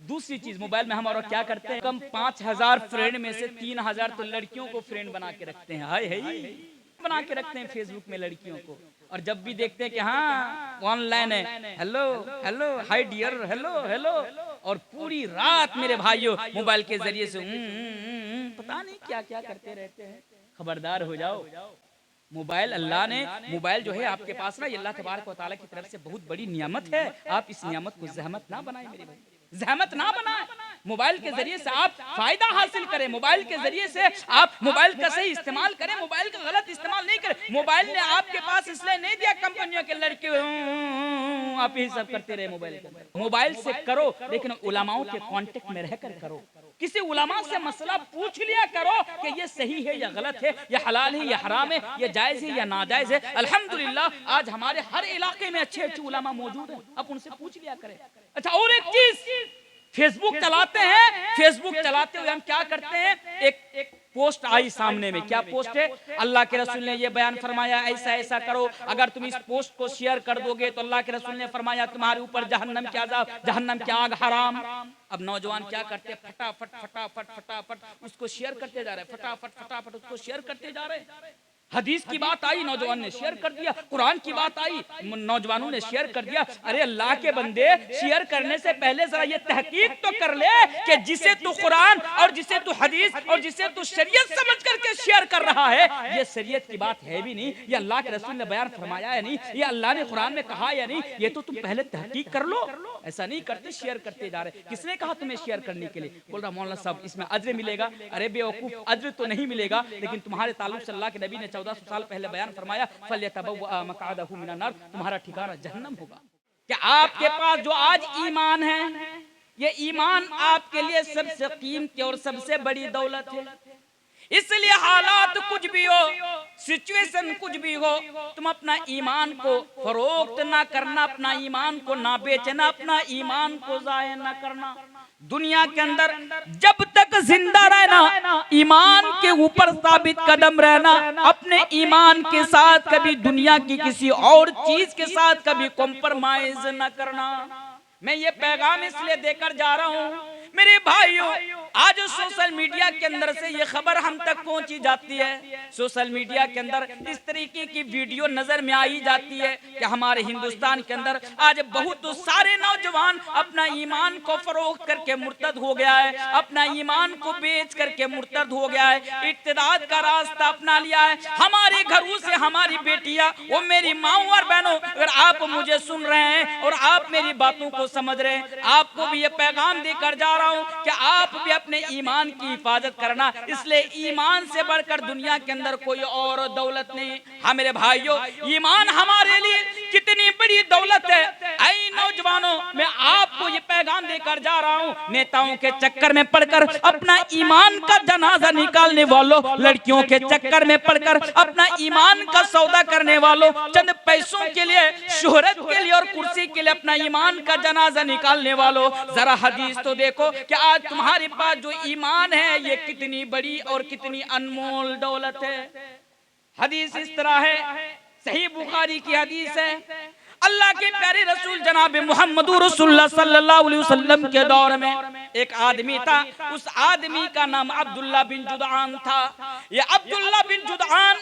दूसरी चीज, मोबाइल में हम और क्या करते हैं, कम 5000 फ्रेंड में से 3000 तो लड़कियों को फ्रेंड बना के रखते हैं। हाय है बना के रखते हैं फेसबुक में लड़कियों को, और जब भी देखते हैं कि हाँ ऑनलाइन है, hello hello hi dear, hello hello, और पूरी रात मेरे भाइयों मोबाइल के जरिए से पता नहीं क्या क्या करते रहते हैं। खबरदार हो जाओ। मोबाइल अल्लाह ने, मोबाइल जो है आपके पास ना, ये अल्लाह तबारक व तआला की तरफ से बहुत बड़ी नियामत है। आप इस नियामत को जहमत ना बनाए मेरे भाई, जहमत ना बनाए। मोबाइल के जरिए से आप फायदा हासिल करें, मोबाइल के जरिए से आप मोबाइल का सही इस्तेमाल करें, मोबाइल का गलत इस्तेमाल नहीं करें। मोबाइल ने आपके पास इसलिए नहीं दिया कंपनियों के लड़के आप यही सब करते रहे मोबाइल के अंदर। मोबाइल से करो लेकिन उलमाओं के कांटेक्ट में रहकर करो, किसी उलमा से मसला पूछ लिया करो कि ये सही है या गलत है, ये हलाल है या हराम है, ये जायज है या नाजायज है। अल्हम्दुलिल्लाह आज हमारे हर इलाके में अच्छे अच्छे उलमा मौजूद हैं, आप उनसे पूछ लिया करें। अच्छा, और एक चीज, फेसबुक चलाते हैं, फेसबुक चलाते हुए हम क्या करते हैं, एक पोस्ट आई सामने में, क्या पोस्ट है, अल्लाह के रसूल ने ये बयान फरमाया, ऐसा ऐसा करो, अगर तुम इस पोस्ट को शेयर कर दोगे तो अल्लाह के रसूल ने फरमाया तुम्हारे ऊपर जहन्नम की आग, जहन्नम की आग हराम। अब नौजवान क्या करते हैं, फटाफट फटाफट फटाफट उसको शेयर करते जा रहे हैं, फटाफट फटाफट उसको शेयर करते जा रहे हैं। हदीस की बात आई, नौजवान ने शेयर कर दिया, कुरान की बात आई, नौजवानों ने शेयर कर दिया। अरे अल्लाह के बंदे, शेयर करने से पहले जरा ये तहकीक तो कर ले कि जिसे तू कुरान और जिसे तू हदीस और जिसे तू शरीयत समझ करके शेयर कर रहा है, ये शरीयत की बात है भी नहीं, ये अल्लाह के रसूल ने बयान फरमाया है नहीं, ये अल्लाह ने कुरान में कहा या नहीं, ये तो तुम पहले तहकीक कर लो। ऐसा नहीं करते, शेयर करते जा रहे। किसने कहा तुम्हें शेयर करने के लिए? बोल रहा मौलाना साहब इसमें अज्र मिलेगा। अरे बेवकूफ, अज्र तो नहीं मिलेगा, लेकिन तुम्हारे ताल्लुक से अल्लाह के नबी ने 1400 साल पहले बयान फरमाया, फल्यतबव्वा मक़अदहु मिनन नार, तुम्हारा ठिकाना जहन्नम होगा। क्या आपके पास जो आज ईमान है, ये ईमान आपके लिए सबसे कीमती और सबसे बड़ी दौलत है। इसलिए हालात कुछ भी हो, सिचुएशन कुछ भी हो, तुम अपना ईमान को फरोख्त ना करना, अपना ईमान को ना बेचना, अपना ईमान को जाया ना करना। दुनिया के अंदर जब तक जिंदा रहना, ईमान के ऊपर साबित कदम रहना, अपने ईमान के साथ कभी दुनिया की किसी और चीज के साथ कभी कॉम्प्रोमाइज न करना। मैं ये पैगाम इसलिए देकर जा रहा हूँ मेरे भाइयों, आज सोशल मीडिया के अंदर से ये खबर हम तक पहुंची जाती है, सोशल मीडिया के अंदर इस तरीके की वीडियो नजर में आई जाती है कि हमारे हिंदुस्तान के अंदर आज बहुत सारे नौजवान अपना ईमान को फरोख्त करके मुर्तद हो गया है, अपना ईमान को बेच करके मुर्तद हो गया है, इर्तिदाद का रास्ता अपना लिया है। हमारे घरों से हमारी बेटियां, वो मेरी माँ और बहनों, अगर आप मुझे सुन रहे हैं और आप मेरी बातों को समझ रहे हैं, आपको भी ये पैगाम देकर जा रहा हूं कि आप भी अपने ईमान की हिफाजत करना। इसलिए ईमान से बढ़कर दुनिया के अंदर कोई और दौलत नहीं। हाँ मेरे भाइयों, ईमान हमारे लिए कितनी बड़ी दौलत है। ऐ नौजवानों, मैं आपको ये पैगाम देकर जा रहा हूँ, नेताओं के चक्कर में पड़कर अपना ईमान का जनाजा निकालने वालों, लड़कियों के चक्कर में पड़कर अपना ईमान का सौदा करने वालों, चंद पैसों के लिए, शोहरत के लिए और कुर्सी के लिए अपना ईमान का जनाजा निकालने वालों, जरा हदीस तो देखो कि आज तुम्हारे पास जो ईमान है ये कितनी बड़ी और कितनी अनमोल दौलत है। हदीस इस तरह है, सही बुखारी की हदीस है, अल्लाह के प्यारे रसूल जनाब मोहम्मद रसूलुल्लाह सल्लल्लाहु अलैहि वसल्लम के दौर में एक आदमी था, उस आदमी का नाम अब्दुल्ला बिन जुदआन था। ये अब्दुल्ला बिन जुदआन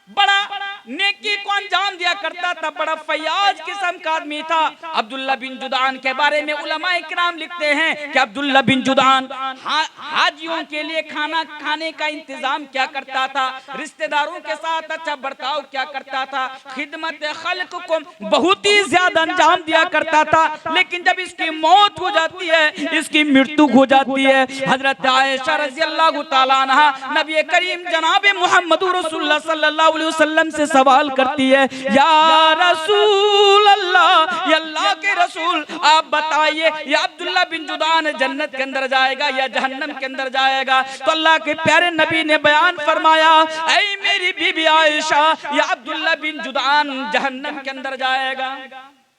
बड़ा नेकी को अंजाम दिया करता था, बड़ा फयाज किस्म का आदमी था। अब्दुल्ला बिन जुदआन के बारे में उलमा इकराम लिखते हैं कि अब्दुल्ला बिन जुदआन हाजियों के लिए खाना खाने का इंतजाम क्या करता था, रिश्तेदारों के साथ अच्छा बर्ताव क्या करता था, खिदमत खल्क को बहुत ही ज्यादा अंजाम दिया करता था। लेकिन जब इसकी मौत हो जाती है, इसकी मृत्यु हो जाती है, हजरत आयशा रज़ियल्लाहु ताला अन्हा नबी करीम जनाब मोहम्मद रसूलुल्लाह सल्लल्लाहु अलैहि वसल्लम से सवाल करती है, या रसूल अल्लाह, या अल्लाह के रसूल आप बताइए, ये अब्दुल्ला बिन जुदआन जन्नत के अंदर जाएगा या जहन्नम के अंदर जाएगा? तो अल्लाह के प्यारे नबी ने बयान फरमाया, ऐ मेरी बीबी आयशा, ये अब्दुल्ला बिन जुदआन जहन्नम के अंदर जाएगा।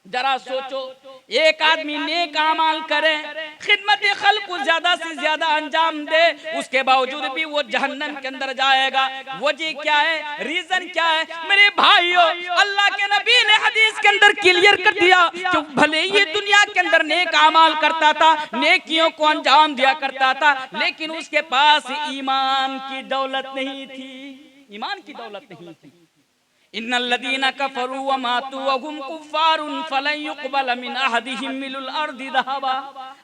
जरा सोचो, एक आदमी नेक अमाल करे, खिदमत खल्क को ज्यादा से ज्यादा अंजाम दे, उसके बावजूद भी वो जहन्नम के अंदर जाएगा। वजह क्या है, रीजन क्या है मेरे भाइयों? अल्लाह के नबी ने हदीस के अंदर क्लियर कर दिया कि भले ये दुनिया के अंदर नेक अमाल करता था, नेकियों को अंजाम दिया करता था, लेकिन उसके पास ईमान की दौलत नहीं थी, ईमान की दौलत नहीं थी। इन्नल्लज़ीना कफ़रू व मातू व हुम कुफ़्फ़ारुन फ़लन युक़बल मिन अहदिहिम मिलुल अर्दि ज़हबा।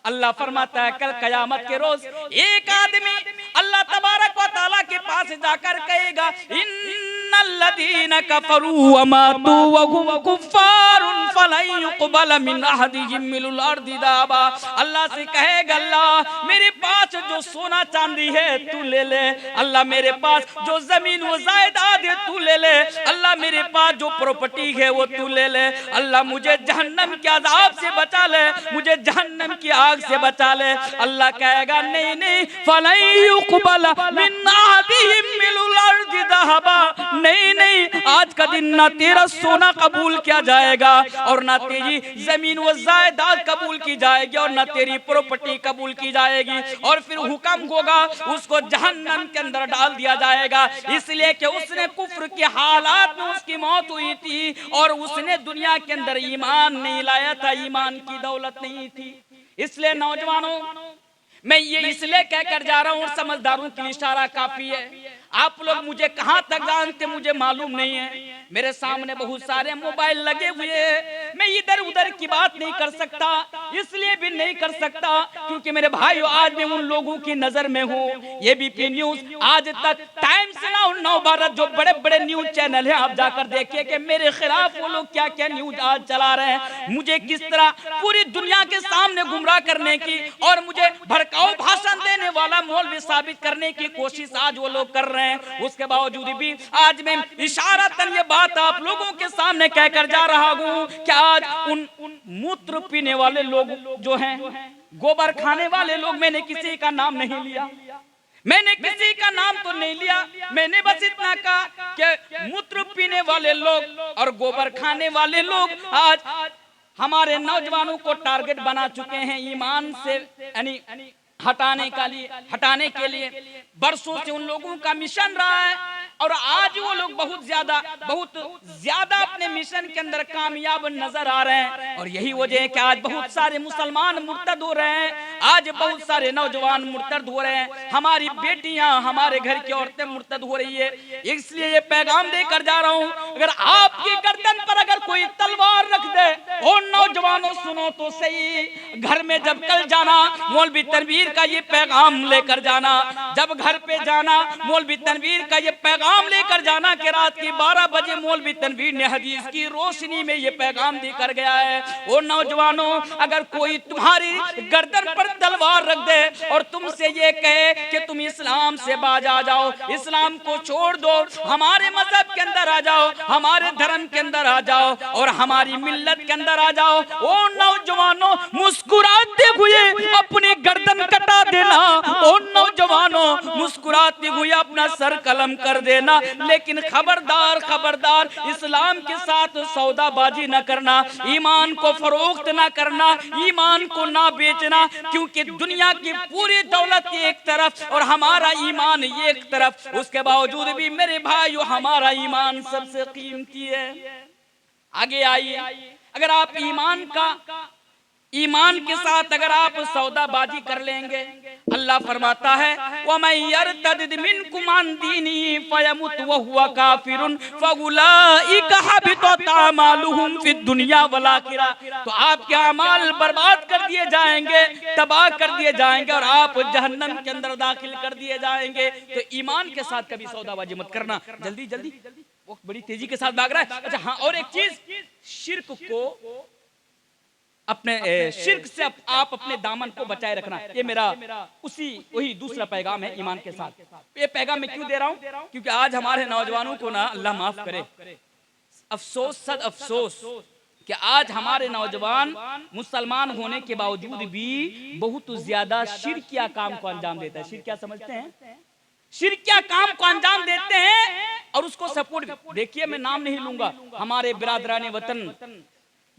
अल्लाह फरमाता है कल क़यामत के रोज एक आदमी अल्लाह तबारक व तआला के पास जाकर कहेगा, इन्नल्लज़ीना कफ़रू व मातू व हुम कुफ़्फ़ारुन फ़लन युक़बल मिन अहदिहिम मिलुल अर्दि ज़हबा। अल्लाह से कहेगा, अल्लाह मेरे पास जो सोना चांदी है तू ले ले, अल्लाह मेरे पास जो जमीन व जायदाद है तू ले ले, अल्लाह मेरे पास जो प्रॉपर्टी है वो तू ले ले, अल्लाह मुझे जहन्नम के अज़ाब से बचा ले, मुझे जहन्नम की आग से बचा ले। अल्लाह कहेगा नहीं नहीं, फलन युक़बल मिन अहदिहिम मिलुल अर्दि ज़हबा। नहीं नहीं, आज का दिन ना तेरा सोना कबूल किया जाएगा और ना तेरी जमीन व जायदाद कबूल की जाएगी और ना तेरी प्रॉपर्टी कबूल की जाएगी, और फिर हुक्म होगा उसको जहन्नम के अंदर डाल दिया जाएगा, इसलिए कि उसने कुफ्र के हालात में उसकी मौत हुई थी और उसने दुनिया के अंदर ईमान नहीं लाया था, ईमान की दौलत नहीं थी। इसलिए नौजवानों, मैं ये इसलिए कहकर जा रहा हूँ और समझदारों की इशारा काफी है। आप लोग मुझे कहाँ तक जानते मुझे मालूम नहीं है, मेरे सामने बहुत सारे मोबाइल लगे हुए हैं, मैं इधर उधर की बात नहीं कर सकता, इसलिए भी नहीं कर सकता क्योंकि मेरे भाइयों आज मैं उन लोगों की नजर में हूँ। एबीपी न्यूज, आज तक टाइम्स नाउ, नव भारत, जो बड़े बड़े न्यूज चैनल हैं, आप जाकर देखिए कि मेरे खिलाफ वो लोग क्या क्या न्यूज आज चला रहे हैं, मुझे किस तरह पूरी दुनिया के सामने गुमराह करने की और मुझे भड़काऊ भाषण देने वाला मौलवी साबित करने की कोशिश आज वो लोग कर रहे हैं। उसके बावजूद भी आज मैं इशारतन ये बात आप लोगों के सामने कहकर जा रहा हूँ कि आज उन मूत्र पीने वाले लोग जो हैं, गोबर खाने वाले लोग, मैंने किसी का नाम नहीं लिया, मैंने किसी का नाम तो नहीं लिया, मैंने बस इतना कहा कि मूत्र पीने वाले लोग और गोबर खाने वाले लोग आज हमारे नौजवानों को टारगेट बना चुके हैं, ईमान से यानी हटाने के लिए बरसों से उन लोगों का मिशन रहा है और आज वो लोग बहुत ज्यादा अपने मिशन के अंदर कामयाब नजर आ रहे हैं। और यही वजह है कि आज बहुत सारे मुसलमान मुर्तद हो रहे हैं, आज बहुत सारे नौजवान मुर्तद हो रहे हैं, हमारी बेटियां, हमारे घर की औरतें मुर्तद हो रही है। इसलिए ये पैगाम देकर जा रहा हूं, अगर आपकी गर्दन पर अगर कोई तलवार रख दे, और नौजवानों सुनो तो सही, घर में जब कल जाना मौलवी तनवीर का ये पैगाम लेकर जाना, जब घर पे जाना मौलवी तनवीर का ये पैगाम लेकर जाना कि रात की 12 बजे मौलवी तनवीर ने हदीस की रोशनी में ये पैगाम देकर गया है। और नौजवानों, अगर कोई तुम्हारी गर्दन पर तलवार रख दे और तुमसे ये कहे कि तुम इस्लाम से बाज आ जाओ, इस्लाम को छोड़ दो, हमारे मजहब के अंदर आ जाओ, हमारे धर्म के अंदर आ जाओ और हमारी मिल्लत के अंदर आ जाओ, ओ नौजवानों मुस्कुराते हुए अपनी गर्दन कटा देना, ओ नौजवानों मुस्कुराते हुए अपना सर कलम कर देना, लेकिन खबरदार खबरदार इस्लाम के साथ सौदाबाजी न करना, ईमान को फरोख्त न करना, ईमान को ना बेचना, क्योंकि दुनिया की पूरी दौलत एक तरफ और हमारा ईमान एक तरफ, उसके बावजूद भी मेरे भाइयों हमारा ईमान सबसे कीमती है। आगे आइए, अगर आप ईमान के साथ अगर आप सौदाबाजी कर लेंगे, अल्लाह फरमाता है वमन यरतद मिनकुम अन दीनिही फयमुत व हुवा काफिरुन फउलाइका हबितत अमालुहुम फिद दुनिया वल आखिरा। तो आपके अमाल बर्बाद कर दिए जाएंगे, तबाह कर दिए जाएंगे और आप जहन्नम के अंदर दाखिल कर दिए जाएंगे। तो ईमान के साथ कभी सौदाबाजी मत करना। जल्दी जल्दी, वो बड़ी तेजी के साथ भाग रहा है। अच्छा हाँ, और एक चीज, शिर्क को अपने शिर्क से आप अपने दामन को बचाए रखना, ये मेरा वही दूसरा पैगाम है ईमान के साथ। ये पैगाम मैं क्यों दे रहा हूँ, क्योंकि आज हमारे नौजवानों को ना अल्लाह माफ करे, अफसोस सद अफसोस कि आज हमारे नौजवान मुसलमान होने के बावजूद भी बहुत ज्यादा शिर्किया काम को अंजाम देता है। शिर्किया समझते हैं? शिर्किया काम को अंजाम देते हैं और उसको सपोर्ट। देखिए मैं नाम नहीं लूंगा, हमारे बिरादरान वतन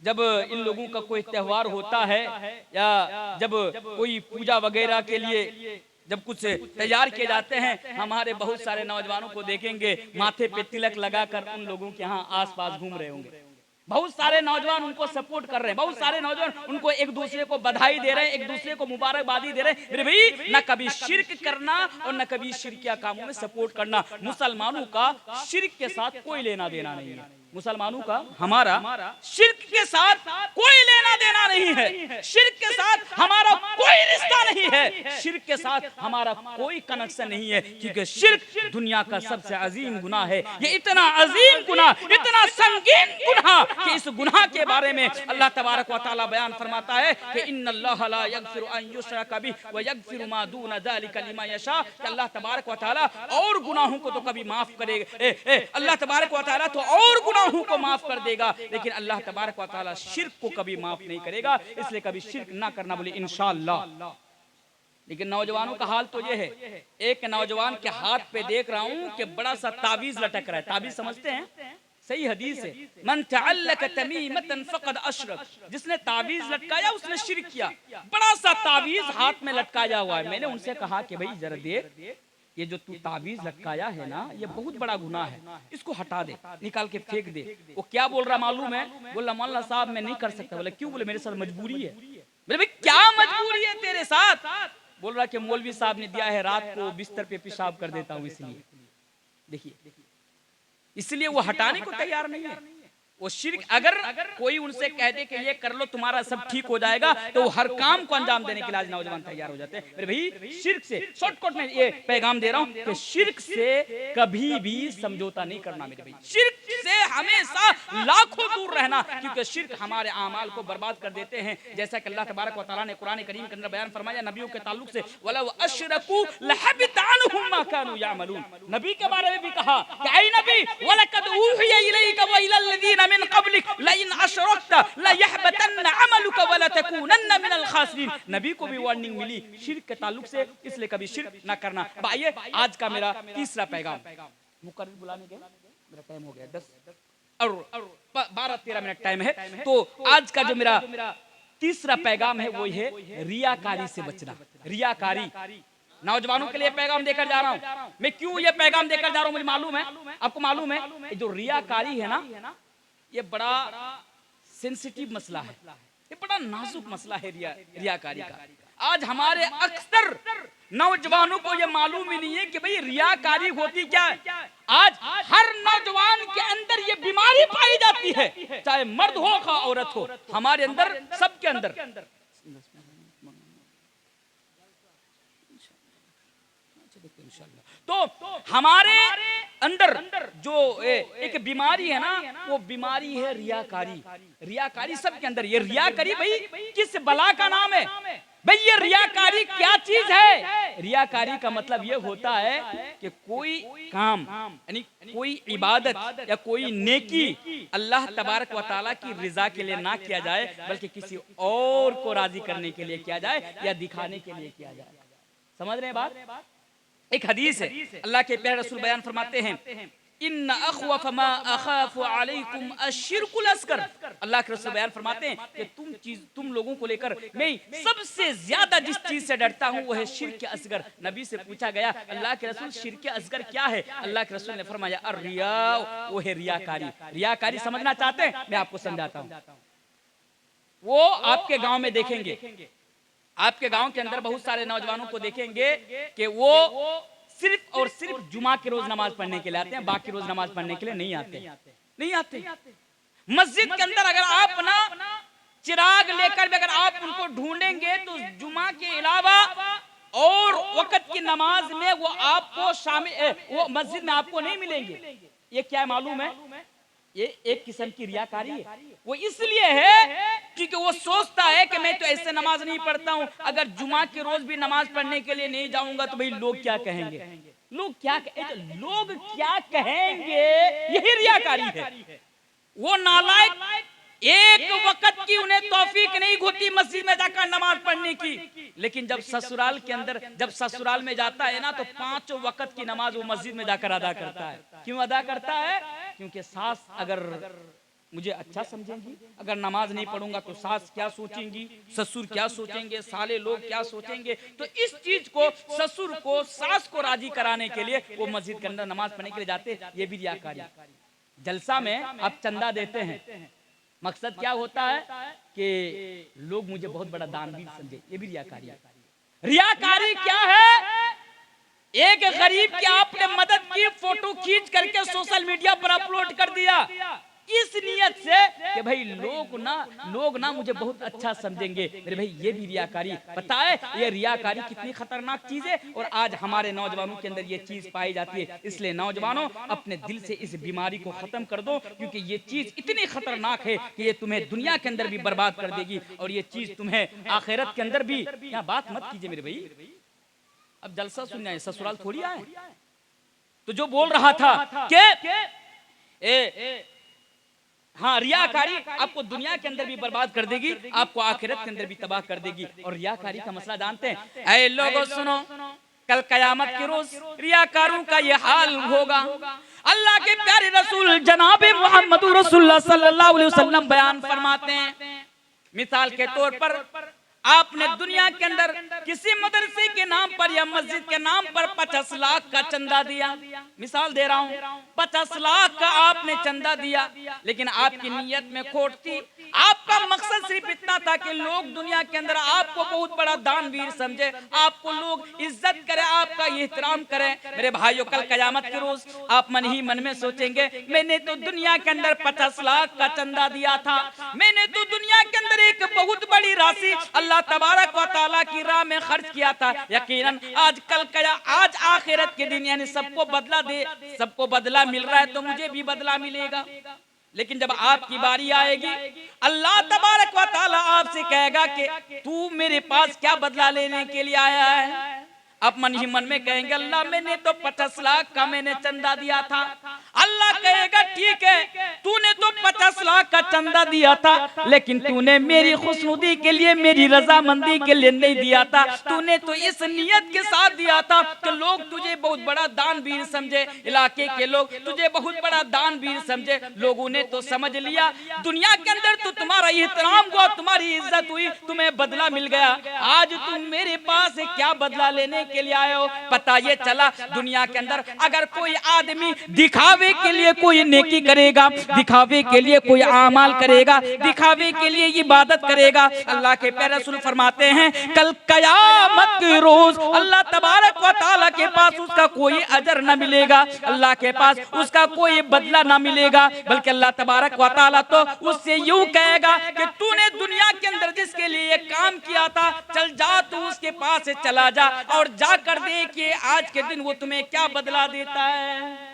जब इन लोगों का कोई त्योहार होता है या जब कोई पूजा वगैरह के लिए जब कुछ तैयार किए जाते हैं, हमारे बहुत सारे नौजवानों को देखेंगे माथे पे तिलक लगाकर उन लोगों के यहाँ आसपास घूम रहे होंगे। बहुत सारे नौजवान उनको सपोर्ट कर रहे हैं, बहुत सारे नौजवान उनको एक दूसरे को बधाई दे रहे हैं, एक दूसरे को मुबारकबादी दे रहे हैं। मेरे भाई, न कभी शिर्क करना और न कभी शिर्किया कामों में सपोर्ट करना। मुसलमानों का शिर्क के साथ कोई लेना देना नहीं है। मुसलमानों का हमारा शिर्क के साथ कोई लेना देना नहीं है। शिर्क के साथ हमारा कोई रिश्ता नहीं है। शिर्क के साथ हमारा कोई कनेक्शन नहीं है, क्योंकि शिर्क दुनिया का सबसे अजीम गुनाह है। ये इतना अजीम गुनाह, इतना संगीन गुनाह कि इस गुनाह के बारे में अल्लाह तबारक व तआला बयान फरमाता है कि इन्नल्लाह ला यगफिरु अन युशरका बिही व यगफिरु मा दून ज़ालिका लिमन यशा। अल्लाह तबारक व तआला और गुनाहों को तो कभी माफ करेगा, अल्लाह तबारक व तआला तो और गुनाहों को माफ कर देगा, लेकिन अल्लाह तबारक व तआला शिर्क को कभी माफ नहीं करेगा। इसलिए कभी शिर्क ना करना बोले इंशाअल्लाह। लेकिन नौजवानों का हाल तो ये है, एक नौजवान के हाथ पे देख रहा हूं कि बड़ा सा ताबीज लटक रहा है। ताबीज समझते हैं? सही हदीस है, मन तअल्लक तमीमतन फक़द अशरक। जिसने ताबीज लटकाया उसने शिर्क किया। बड़ा सा ताबीज हाथ में लटकाया हुआ है। मैंने उनसे कहा कि भाई जरा देख, ये जो तू ताबीज लटकाया है ना, ये बहुत बड़ा गुनाह है, इसको हटा दे, निकाल के फेंक दे। वो क्या बोल रहा मालूम है? बोला मौलाना साहब मैं नहीं कर सकता। बोले क्यों? बोले मेरे साथ मजबूरी है। बोले भाई क्या मजबूरी है तेरे साथ? बोल रहा कि मौलवी साहब ने दिया है, रात को बिस्तर पे पेशाब कर देता हूँ इसलिए। देखिए, इसलिए वो हटाने को तैयार नहीं है। वो शिर्क, अगर कोई उनसे कह दे कि ये कर लो तुम्हारा सब ठीक हो जाएगा, तो वो हर काम को अंजाम देने के लिए आज नौजवान तैयार हो जाते हैं। मेरे भाई, शिर्क से शॉर्टकट में ये पैगाम दे रहा हूं कि शिर्क से कभी भी समझौता नहीं करना। मेरे भाई, शिर्क से हमेशा लाखों दूर रहना, क्योंकि शिर्क हमारे आमाल को बर्बाद कर देते हैं। जैसा कि अल्लाह तबारक व तआला ने कुरान करीम के अंदर बयान फरमाया नबियों के ताल्लुक से, वला अशरकू लहबित अन्हुम मा कानू यामलून। नबी के बारे में भी कहा कि ऐ नबी, वलकद ऊहिया इलैका व इलल लजीना मिन क़ब्लिक लइन अशरकता लयहबतन्न अमलुका वला तकूनन्न मिनल खासिरीन। नबी को भी वार्निंग मिली शिर्क के ताल्लुक से, इसलिए कभी शिर्क ना करना। आइए, आज का मेरा तीसरा पैगाम। मुकर्रिर बुलाने के मेरा टाइम हो गया, 10 और 12-13 मिनट टाइम है। तो आज का जो मेरा तीसरा पैगाम है वो है रियाकारी से बचना। रियाकारी नौजवानों के लिए पैगाम देकर जा रहा हूं। मैं क्यों ये पैगाम देकर जा रहा हूं मुझे मालूम है, आपको मालूम है। जो रियाकारी है ना, ये बड़ा सेंसिटिव मसला है, ये बड़ा नाजुक मसला है रियाकारी का। आज हमारे अक्सर नौजवानों को ये मालूम ही नहीं है कि भाई रियाकारी होती क्या है। आज हर नौजवान के अंदर ये बीमारी पाई जाती है, चाहे मर्द हो या औरत हो, हमारे अंदर, सबके अंदर। तो हमारे अंदर जो एक बीमारी है ना, वो बीमारी है रियाकारी। रियाकारी सबके अंदर। ये रियाकारी भाई किस बला का नाम है? भाई ये रियाकारी क्या चीज है? रियाकारी का मतलब ये होता है कि कोई काम यानी कोई इबादत या कोई नेकी अल्लाह तबारक व तआला की रिजा के लिए ना किया जाए, बल्कि किसी और को राजी करने के लिए किया जाए या दिखाने के लिए किया जाए। समझ रहे हैं बात? एक हदीस है, अल्लाह के प्यारे रसूल बयान फरमाते हैं, इन्ना अखवफ मा अखाफु अलैकुम अश्शिरकुल अस्गर। अल्लाह के रसूल बयान फरमाते हैं कि तुम लोगों को लेकर मैं सबसे ज्यादा जिस चीज से डरता हूं वो है शिर्क असगर। नबी से पूछा गया, अल्लाह के रसूल शिर्क असगर क्या है? अल्लाह के रसूल ने फरमाया अर्रिया, वो है रियाकारी। रियाकारी समझना चाहते हैं? मैं आपको समझाता हूं। वो आपके गांव में देखेंगे, आपके गांव के अंदर बहुत सारे नौजवानों को देखेंगे कि वो सिर्फ और सिर्फ जुमा के रोज नमाज पढ़ने के लिए आते हैं, बाकी रोज नमाज पढ़ने के लिए नहीं आते। मस्जिद के अंदर अगर आप ना चिराग लेकर भी अगर आप उनको ढूंढेंगे तो जुमा के अलावा और वक्त की नमाज में वो आपको शामिल, वो मस्जिद में आपको नहीं मिलेंगे। ये क्या है मालूम है? ये एक किस्म की रियाकारी है। वो इसलिए है क्योंकि वो सोचता है कि मैं तो ऐसे नमाज नहीं पढ़ता हूँ, अगर जुमा के रोज भी नमाज पढ़ने के लिए नहीं जाऊंगा तो भाई लोग क्या कहेंगे, लोग क्या कहेंगे, यही रियाकारी है। वो नालायक एक वक्त की उन्हें तौफीक नहीं होती मस्जिद में जाकर नमाज पढ़ने की, लेकिन जब ससुराल के अंदर, जब ससुराल में जाता है ना, तो 5 वक्त की नमाज वो मस्जिद में जाकर अदा करता है। क्यों अदा करता है? क्योंकि सास अगर मुझे अच्छा समझेंगी, अगर नमाज नहीं पढ़ूंगा तो सास क्या सोचेंगी, ससुर क्या सोचेंगे, साले लोग क्या सोचेंगे। तो इस चीज को, ससुर को, सास को राजी कराने के लिए वो मस्जिद के अंदर नमाज पढ़ने के लिए जाते। ये भी रियाकारी। जलसा में आप चंदा देते हैं, मकसद क्या होता है कि लोग मुझे बहुत बड़ा दानवीर समझे, ये भी रियाकारी है। रियाकारी क्या है? एक गरीब की आपने मदद की, फोटो खींच करके सोशल मीडिया पर अपलोड कर दिया, इस नियत से कि भाई लोग ना मुझे बहुत अच्छा समझेंगे। मेरे भाई ये भी रियाकारी। पता है ये रियाकारी कितनी खतरनाक चीज है, और आज हमारे नौजवानों के अंदर ये चीज पाई जाती है। इसलिए नौजवानों, अपने दिल से इस बीमारी को खत्म कर दो, क्योंकि ये चीज इतनी खतरनाक है कि ये तुम्हें दुनिया के अंदर भी बर्बाद कर देगी, और ये चीज तुम्हें आखिरत के अंदर भी। क्या बात मत कीजिए मेरे भाई, अब जलसा सुनना है, ससुराल थोड़ी आए। तो जो बोल रहा था कि हाँ, रियाकारी आपको दुनिया के अंदर भी बर्बाद कर देगी, आपको आखिरत के अंदर भी तबाह कर देगी। और रियाकारी का मसला जानते हैं? ऐ लोगों सुनो, कल कयामत के रोज रियाकारों का ये हाल होगा। अल्लाह के प्यारे रसूल जनाब मोहम्मद रसूलुल्लाह सल्लल्लाहु अलैहि वसल्लम बयान फरमाते हैं, मिसाल के तौर पर आपने दुनिया के अंदर किसी मदरसे के नाम पर या मस्जिद के नाम पर 50 लाख का चंदा दिया, मिसाल दे रहा हूँ, 50 लाख का आपने चंदा दिया, लेकिन आपकी नीयत में खोट थी। आपका मकसद सिर्फ इतना था कि लोग दुनिया के अंदर आपको बहुत बड़ा दानवीर समझे, आपको लोग इज्जत करें, आपका एहतराम करें। मेरे भाइयों, कल कयामत के रोज आप मन ही मन में सोचेंगे, मैंने तो दुनिया के अंदर 50 लाख का चंदा दिया था, मैंने तो दुनिया के अंदर एक बहुत बड़ी राशि अल्लाह तबारक व तआला की राह में खर्च किया था। यकीनन आज आखिरत के दिन यानी सबको बदला मिल रहा है, तो मुझे भी बदला मिलेगा। लेकिन जब आपकी बारी आएगी, अल्लाह तबारक व तआला आपसे कहेगा कि तू मेरे पास क्या बदला लेने के लिए आया है? आप मन ही मन में कहेंगे, अल्लाह मैंने तो 50 लाख का मैंने चंदा दिया था। अल्लाह कहेगा, ठीक है, तूने तो 50 लाख का चंदा दिया था, लेकिन तूने मेरी खुशनुदी के लिए, मेरी रजामंदी के लिए नहीं दिया था। तूने तो इस नियत के साथ दिया था कि लोग तुझे बहुत बड़ा दानवीर समझे, इलाके के लोग तुझे बहुत बड़ा दानवीर समझे। लोगों ने तो समझ लिया, दुनिया के अंदर तो तुम्हारा एहतराम हुआ, तुम्हारी इज्जत हुई, तुम्हें बदला मिल गया। आज तुम मेरे पास क्या बदला लेने के लिए आए हो? पता ये चला, दुनिया के अंदर अगर कोई आदमी दिखावे के लिए कोई नेकी करेगा, दिखावे के लिए कोई आमाल करेगा, दिखावे के लिए इबादत करेगा, अल्लाह के प्यारे रसूल फरमाते हैं कल कयामत के रोज अल्लाह तबारक व तआला के पास उसका कोई अजर न मिलेगा, अल्लाह के पास उसका कोई बदला न मिलेगा, बल्कि अल्लाह तबारक व तआला तो उससे यूं कहेगा कि तूने दुनिया के अंदर जिसके लिए काम किया था, चल जा, तू उसके पास से चला जा और जाकर देखिए आज के दिन वो तुम्हें क्या बदला देता है।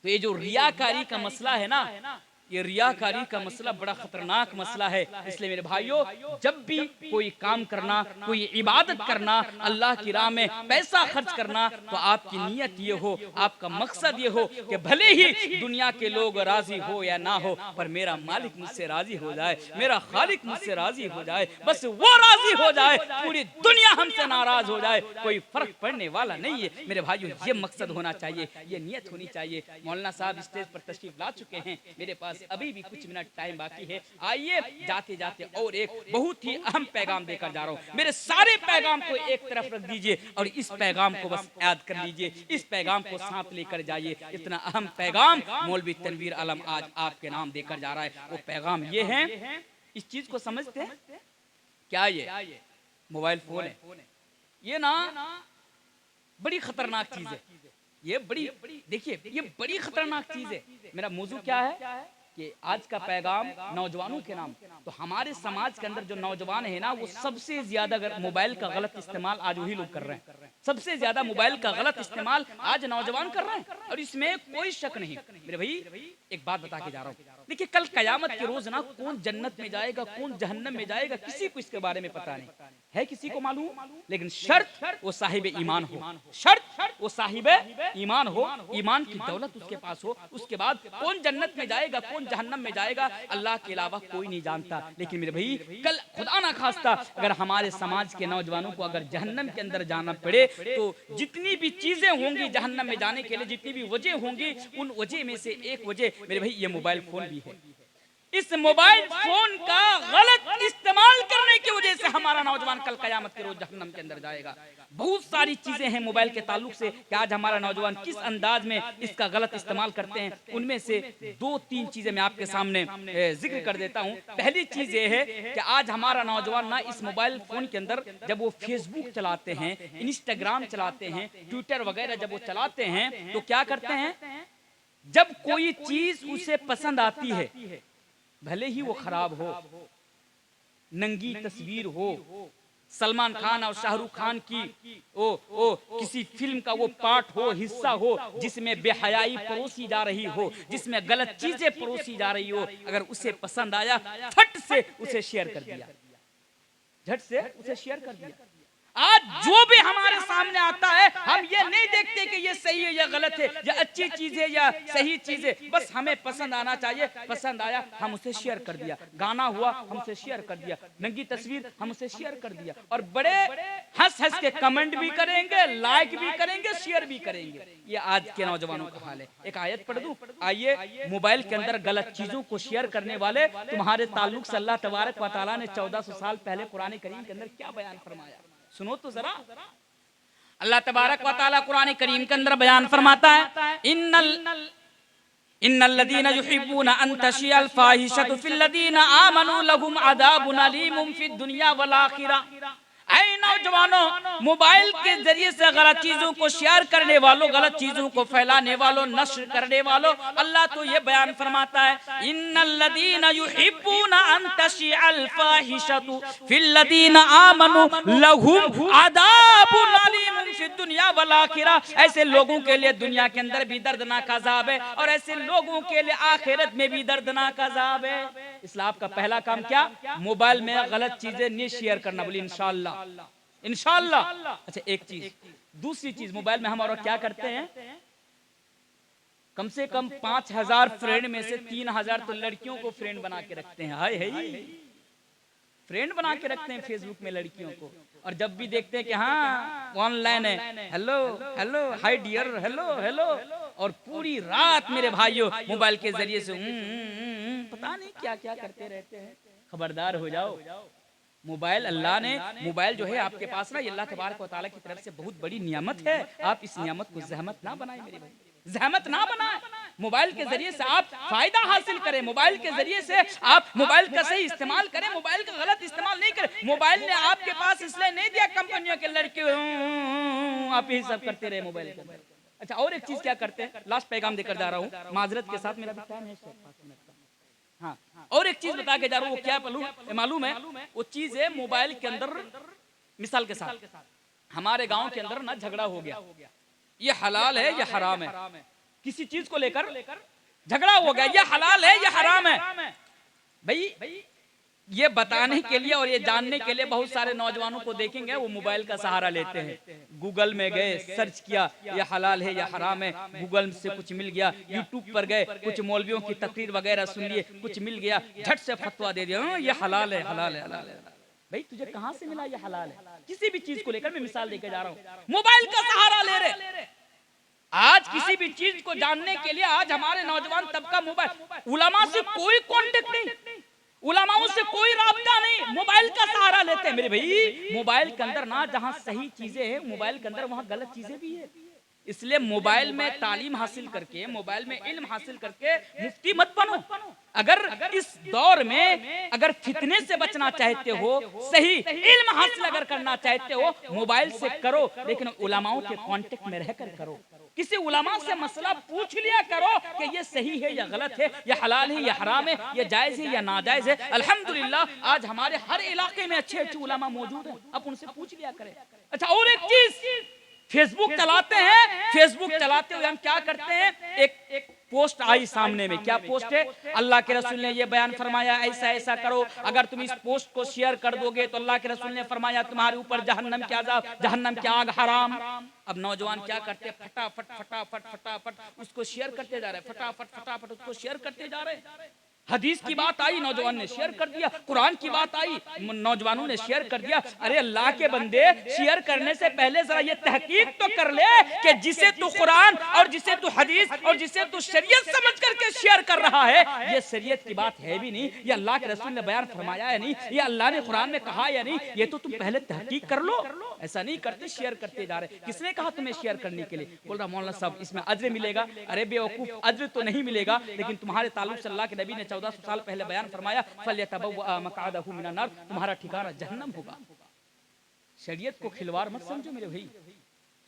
तो ये जो रियाकारी का मसला है ना, ये रियाकारी का मसला बड़ा खतरनाक मसला है। इसलिए मेरे भाइयों, जब भी कोई काम करना, कोई इबादत करना, अल्लाह की राह में पैसा खर्च करना, तो आपकी नीयत ये हो, आपका मकसद ये हो कि भले ही दुनिया के लोग राजी हो या ना हो, पर मेरा मालिक मुझसे राजी हो जाए, मेरा खालिक मुझसे राजी हो जाए, बस वो राजी हो जाए, पूरी दुनिया हमसे नाराज हो जाए, कोई फर्क पड़ने वाला नहीं है। मेरे भाइयों, ये मकसद होना चाहिए, ये नीयत होनी चाहिए। मौलाना साहब स्टेज पर तशरीफ ला चुके हैं, मेरे पास अभी भी कुछ मिनट टाइम बाकी है। आइए जाते जाते और एक बहुत ही अहम पैगाम देकर जा रहा हूं। मेरे सारे पैगाम को एक तरफ रख दीजिए और इस पैगाम को बस याद कर लीजिए, इस पैगाम को साथ लेकर जाइए। इतना अहम पैगाम मौलवी तनवीर आलम आज आपके नाम देकर जा रहा है। वो पैगाम ये है, इस चीज को समझते हैं क्या? ये मोबाइल फोन है, ये ना बड़ी खतरनाक चीज है। ये बड़ी, देखिए, ये बड़ी खतरनाक चीज है। मेरा मौजू क्या है कि आज का पैगाम नौजवानों के नाम। तो हमारे समाज के अंदर जो नौजवान है ना, वो सबसे ज्यादा मोबाइल का गलत इस्तेमाल आज वही लोग कर रहे हैं। सबसे ज्यादा मोबाइल का गलत इस्तेमाल आज नौजवान कर रहे हैं, और इसमें कोई शक नहीं। मेरे भाई, एक बात बता के जा रहा हूँ, देखिए, कल कयामत के रोज ना कौन जन्नत में जाएगा, कौन जहन्नम में जाएगा, किसी को इसके बारे में पता नहीं है, किसी को मालूम? लेकिन शर्त वो साहिब ईमान हो, शर्त वो साहिब ईमान हो, ईमान की दौलत उसके पास हो। उसके बाद कौन जन्नत में जाएगा, कौन जहन्नम में जाएगा, अल्लाह के अलावा कोई नहीं जानता। लेकिन मेरे भाई, कल खुदा ना खास्ता अगर हमारे समाज के नौजवानों को अगर जहन्नम के अंदर जाना पड़े, तो जितनी भी चीजें होंगी जहन्नम में जाने के लिए, जितनी भी वजह होंगी, उन वजह में से एक वजह मेरे भाई ये मोबाइल फोन भी है। इस मोबाइल फोन का गलत इस्तेमाल करने की वजह से हमारा नौजवान कल कयामत के रोज जहन्नम के अंदर जाएगा। बहुत सारी चीजें हैं मोबाइल के ताल्लुक से कि आज हमारा नौजवान किस अंदाज में इसका गलत इस्तेमाल करते हैं। उनमें से 2-3 चीजें मैं आपके सामने जिक्र कर देता हूं। पहली चीज ये है कि आज हमारा नौजवान ना इस मोबाइल फोन के अंदर जब वो फेसबुक चलाते हैं, इंस्टाग्राम चलाते हैं, ट्विटर वगैरह जब वो चलाते हैं तो क्या करते हैं, जब कोई चीज उसे पसंद आती है, भले ही वो खराब हो, नंगी तस्वीर हो, सलमान खान और शाहरुख खान की किसी फिल्म का वो पार्ट हो, हिस्सा हो जिसमें बेहयाई परोसी जा रही हो, जिसमें गलत चीजें परोसी जा रही हो, अगर उसे पसंद आया फट से उसे शेयर कर दिया, झट से उसे शेयर कर दिया। आज जो भी हमारे सामने आता है हम ये नहीं देखते कि ये सही है या गलत है, या अच्छी चीज है या सही चीज है, बस हमें पसंद आना चाहिए, पसंद आया हम उसे शेयर कर दिया, गाना हुआ हम उसे शेयर कर दिया, नंगी तस्वीर हम उसे शेयर कर दिया, और बड़े हंस हंस के कमेंट भी करेंगे, लाइक भी करेंगे, शेयर भी करेंगे। ये आज के नौजवानों का हाल है। एक आयत पढ़ दूं, आइए। मोबाइल के अंदर गलत चीजों को शेयर करने वाले तुम्हारे ताल्लुक से अल्लाह तबारक व तआला ने 1400 साल पहले कुरान करीम के अंदर क्या बयान फरमाया, सुनो तो जरा। अल्लाह तबारक व तआला कुरान करीम के अंदर बयान फरमाता है, इन्नल लदीना युहिब्बूना अन तशियल फाहिशतु फिल लदीना आमनू लहुम अदाबुन अलीमुम फिद दुनिया वल आखिरह। ऐ नौजवानों, मोबाइल के जरिए से गलत चीजों को शेयर करने वालों, गलत चीजों को फैलाने वालों, नश्र करने वालों, अल्लाह तो ये बयान फरमाता है, इन्नल लदीना युहिब्बूना अन तशियल फाहिशतु फिल लदीना आमनू लहुम अदाबुन अलीमुन फिद दुनिया वल आखिरह। ऐसे लोगों के लिए दुनिया के अंदर भी दर्दनाक अज़ाब है और ऐसे लोगों के लिए आखिरत में भी दर्दनाक अज़ाब है। इसलिए आपका पहला काम क्या, मोबाइल में गलत चीजें नहीं शेयर करना। बोली इंशाअल्लाह, इंशाअल्लाह। अच्छा, एक चीज, दूसरी चीज, मोबाइल में हम और क्या करते हैं, कम से कम 5000 फ्रेंड में से 3000 तो लड़कियों को फ्रेंड बना के रखते हैं। हाय हाय, फ्रेंड बना के रखते हैं फेसबुक में लड़कियों को, और जब भी देखते हैं कि हाँ ऑनलाइन है, hello hello, hi dear, hello hello, और पूरी रात मेरे भाइयों मोबाइल के जरिए से पता नहीं क्या क्या करते रहते हैं। खबरदार हो जाओ। मोबाइल अल्लाह ने, मोबाइल जो है आपके पास ना, अल्लाह तबारक व तआला की तरफ से बहुत बड़ी नियामत है। आप इस नियामत को जहमत ना बनाए मेरे भाई, जहमत ना बनाए। मोबाइल के जरिए से आप फायदा हासिल करें, मोबाइल के जरिए से आप मोबाइल का सही इस्तेमाल करें, मोबाइल का गलत इस्तेमाल नहीं करें। मोबाइल ने आपके पास इसलिए नहीं दिया कंपनियों के लड़के आप यही सब करते रहे मोबाइल के अंदर। अच्छा, और एक चीज क्या करते हैं, लास्ट पैगाम देकर जा रहा हूँ माजरत के साथ, मेरा भी टाइम है 5 मिनट का। हाँ, और एक चीज बता के जा रहा हूँ, वो क्या मालूम है, वो चीज है मोबाइल के अंदर, मिसाल के साथ हमारे गांव के अंदर ना झगड़ा हो गया, ये हलाल है या हराम है, किसी चीज को लेकर झगड़ा हो गया, ये हलाल है या हराम है भाई, ये बताने के लिए और ये जानने के लिए बहुत सारे नौजवानों को देखेंगे वो मोबाइल का सहारा लेते हैं। गूगल में गए, सर्च किया ये हलाल है या हराम है, गूगल से कुछ मिल गया, यूट्यूब पर गए, कुछ मौलवियों की तकरीर वगैरह सुन लिए, कुछ मिल गया, झट से फतवा दे दिया ये हलाल है, हलाल है, हलाल है। भाई तुझे कहां से मिला ये हलाल है? किसी भी चीज को लेकर मैं मिसाल देकर जा रहा हूँ, मोबाइल का सहारा ले रहे। आज किसी भी चीज को जानने के लिए आज हमारे नौजवान तबका मोबाइल, उलमा से कोई कांटेक्ट नहीं, उलमाओं से कोई राब्ता नहीं, मोबाइल का सहारा लेते हैं मेरे भाई। मोबाइल के अंदर ना जहां सही चीजें हैं, मोबाइल के अंदर वहां गलत चीजें भी है। इसलिए मोबाइल में तालीम हासिल करके, मोबाइल में इल्म हासिल करके मुफ्ती मत बनो। अगर इस दौर में अगर फितने से बचना चाहते हो, सही इल्म हासिल अगर करना चाहते हो, मोबाइल से करो, लेकिन उलमाओं के कांटेक्ट में रहकर करो। किसी उलमा से मसला पूछ लिया करो कि ये सही है या गलत है, ये हलाल है या हराम है, ये जायज है या नाजायज है। अल्हम्दुलिल्लाह आज हमारे हर इलाके में अच्छे अच्छे उलमा मौजूद हैं, आप उनसे पूछ लिया करें। अच्छा, और एक चीज, फेसबुक चलाते हैं, फेसबुक चलाते हुए हम क्या करते हैं, एक पोस्ट आई सामने में, क्या पोस्ट है, अल्लाह के रसूल ने ये बयान फरमाया ऐसा ऐसा करो, अगर तुम इस पोस्ट को शेयर कर दोगे तो अल्लाह के रसूल ने फरमाया तुम्हारे ऊपर जहन्नम की आग, जहन्नम की आग हराम। अब नौजवान क्या करते हैं, फटाफट फटाफट फटाफट उसको शेयर करते जा रहे हैं, फटाफट फटाफट उसको शेयर करते जा रहे हैं। हदीस की बात आई, नौजवान ने शेयर कर दिया। कुरान की बात आई, नौजवानों ने शेयर कर दिया। अरे अल्लाह के बंदे, शेयर करने से पहले जरा ये तहकीक तो कर ले कि जिसे तू कुरान और जिसे तू हदीस और जिसे तू शरीयत समझ करके शेयर कर रहा है, ये शरीयत की बात है भी नहीं, ये अल्लाह के रसूल ने बयान फरमाया है नहीं, ये अल्लाह ने कुरान में कहा या नहीं, ये तो तुम पहले तहकीक कर लो। ऐसा नहीं करते, शेयर करते जा रहे। किसने कहा तुम्हें शेयर करने के लिए? बोल रहा मौलाना साहब इसमें अज्र मिलेगा। अरे बेवकूफ, अज्र तो नहीं मिलेगा, लेकिन तुम्हारे ताल्लुक से अल्लाह के नबी ने 1400 साल पहले बयान फरमाया, फल्यतबव्वा मक़अदहु मिनन नार, तुम्हारा ठिकाना जहन्नम होगा। शरीयत को खिलवाड़ मत समझो मेरे भाई,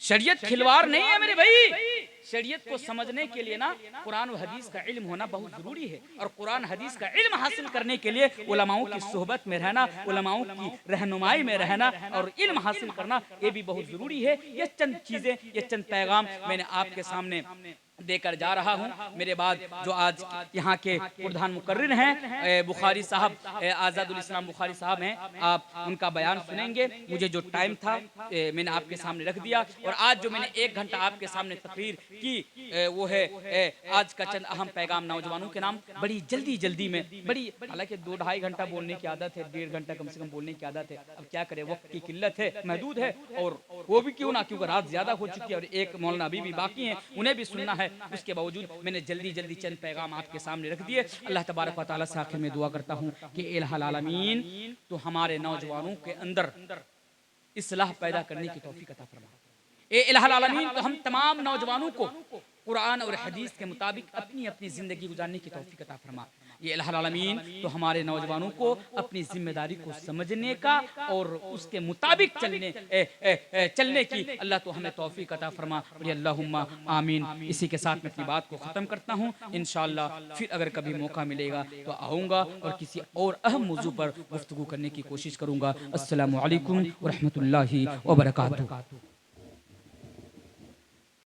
शरीयत खिलवाड़ नहीं है मेरे भाई। शरीयत को समझने के लिए ना कुरान और हदीस का इल्म होना बहुत जरूरी है, और कुरान हदीस का इल्म हासिल करने के लिए उलमाओं की सोहबत में रहना, उलमाओं की रहनुमाई में रहना और इल्म हासिल करना, ये भी बहुत जरूरी है। ये चंद चीजें, ये चंद पैगाम मैंने आपके सामने देकर जा रहा हूँ। मेरे बाद जो आज यहाँ के प्रधान मुकर्रिर हैं बुखारी साहब, आज़ादुल इस्लाम बुखारी साहब हैं, आप उनका बयान सुनेंगे। मुझे जो टाइम था मैंने आपके सामने रख दिया, और आज जो मैंने 1 घंटा आपके सामने तकरीर की वो है आज का चंद अहम पैगाम नौजवानों के नाम। बड़ी जल्दी में, बड़ी, हालांकि 2-2.5 घंटा बोलने की आदत है, 1.5 घंटा कम से कम बोलने की आदत है। अब क्या करें, वक्त की किल्लत है, महदूद है, और वो भी क्यों ना, क्योंकि रात ज्यादा हो चुकी है और एक मौलाना अभी भी बाकी है, उन्हें भी सुनना है। उसके बावजूद मैंने जल्दी चंद पैगाम आपके सामने रख दिए। अल्लाह तबारक व तआला से आखिर में दुआ करता हूँ कि इलाहुल आलमीन तो हमारे नौजवानों के अंदर इस्लाह पैदा करने की तौफीक अता फरमा। इलाहुल आलमीन तो हम तमाम नौजवानों को कुरान और हदीस के मुताबिक अपनी अपनी जिंदगी गुजारने की तौफीक अता फरमा। ये इलाहुल आलमीन तो हमारे नौजवानों को अपनी जिम्मेदारी को समझने का और उसके मुताबिक चलने की अल्लाह तो हमें तौफीक अता फरमा। अल्लाहुम्मा आमीन। इसी के साथ मैं अपनी बात को ख़त्म करता हूँ। इंशाअल्लाह फिर अगर कभी मौका मिलेगा तो आऊँगा और किसी और अहम मौजू पर गुफ्तगू करने की कोशिश करूँगा। अस्सलामु अलैकुम व रहमतुल्लाहि व बरकातुहू।